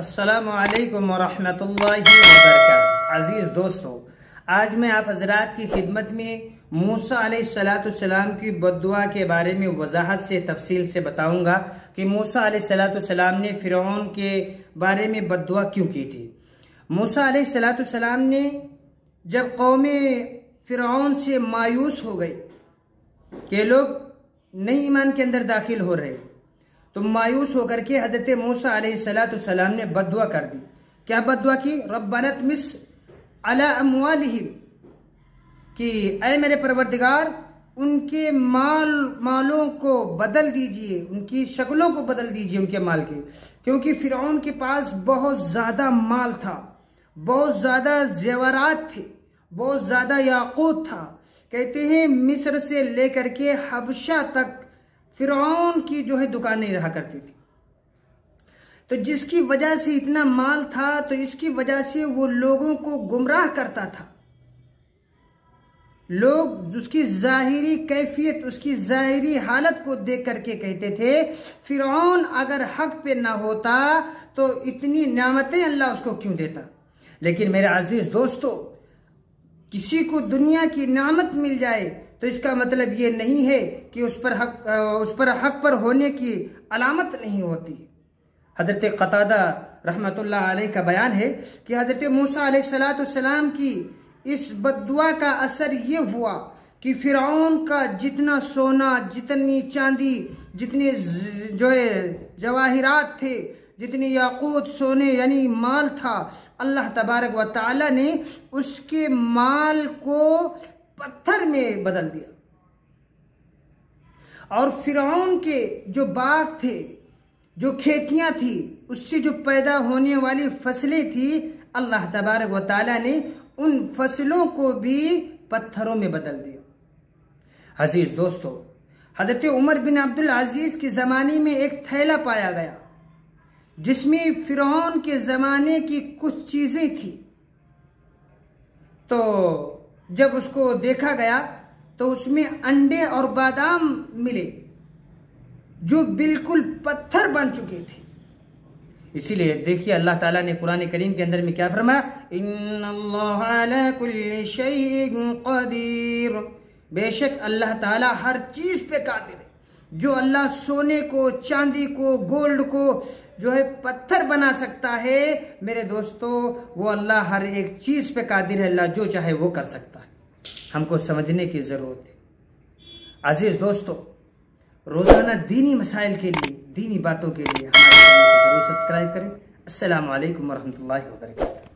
अस्सलामु अलैकुम वरहमतुल्लाहि वबरकातुहू। अजीज़ दोस्तों, आज मैं आप हजरात की खिदमत में मूसा अलैहिस्सलाम की बद्दुआ के बारे में वजाहत से तफसील से बताऊंगा कि मूसा अलैहिस्सलाम ने फिरौन के बारे में बद्दुआ क्यों की थी। मूसा अलैहिस्सलाम ने जब कौमे फिरौन से मायूस हो गई कि लोग नई ईमान के अंदर दाखिल हो रहे, तो मायूस होकर के हजरत मूसा अलैहिस्सलाम ने बद्दुआ कर दी। क्या बद्दुआ की? रब्बना तमिस अला अम्वालिहिम, कि ऐ मेरे परवरदिगार उनके मालों को बदल दीजिए, उनकी शक्लों को बदल दीजिए उनके माल के, क्योंकि फिरौन के पास बहुत ज़्यादा माल था, बहुत ज़्यादा जेवरात थे, बहुत ज़्यादा याकूत था। कहते हैं मिस्र से लेकर के हबशा तक फिरौन की जो है दुकानें रहा करती थी। तो जिसकी वजह से इतना माल था, तो इसकी वजह से वो लोगों को गुमराह करता था। लोग उसकी जाहिरी कैफियत, उसकी जाहिरी हालत को देख करके कहते थे फिरौन अगर हक पे ना होता तो इतनी नेमतें अल्लाह उसको क्यों देता। लेकिन मेरे अजीज दोस्तों, किसी को दुनिया की नेमत मिल जाए तो इसका मतलब ये नहीं है कि उस पर हक पर होने की अलामत नहीं होती। हजरत कतादा रहमतुल्लाह अलैह का बयान है कि हजरत मूसा अलैहिस्सलाम की इस बद्दुआ का असर ये हुआ कि फिरौन का जितना सोना, जितनी चांदी, जितने जो है जवाहिरात थे, जितनी याकूत सोने यानी माल था, अल्लाह तबारक व तआला ने उसके माल को पत्थर में बदल दिया। और फिरौन के जो बाग थे, जो खेतियां थी, उससे जो पैदा होने वाली फसलें थी, अल्लाह तबारक व तआला ने उन फसलों को भी पत्थरों में बदल दिया। अजीज दोस्तों, हजरत उमर बिन अब्दुल अजीज के जमाने में एक थैला पाया गया जिसमें फिरौन के जमाने की कुछ चीजें थी। तो जब उसको देखा गया तो उसमें अंडे और बादाम मिले जो बिल्कुल पत्थर बन चुके थे। इसीलिए देखिए अल्लाह ताला ने कुरान करीम के अंदर में क्या फरमाया, इन्नल्लाह अला कुल्ली शैइन कदीर, बेशक अल्लाह ताला हर चीज पे कादिर है। जो अल्लाह सोने को, चांदी को, गोल्ड को जो है पत्थर बना सकता है, मेरे दोस्तों वो अल्लाह हर एक चीज पे कादिर है। अल्लाह जो चाहे वो कर सकता है। हमको समझने की जरूरत है। अजीज दोस्तों, रोजाना दीनी मसाइल के लिए, दीनी बातों के लिए हमारे चैनल को जरूर सब्सक्राइब करें। अस्सलामु अलैकुम वरहमतुल्लाहि वबरकातुहू।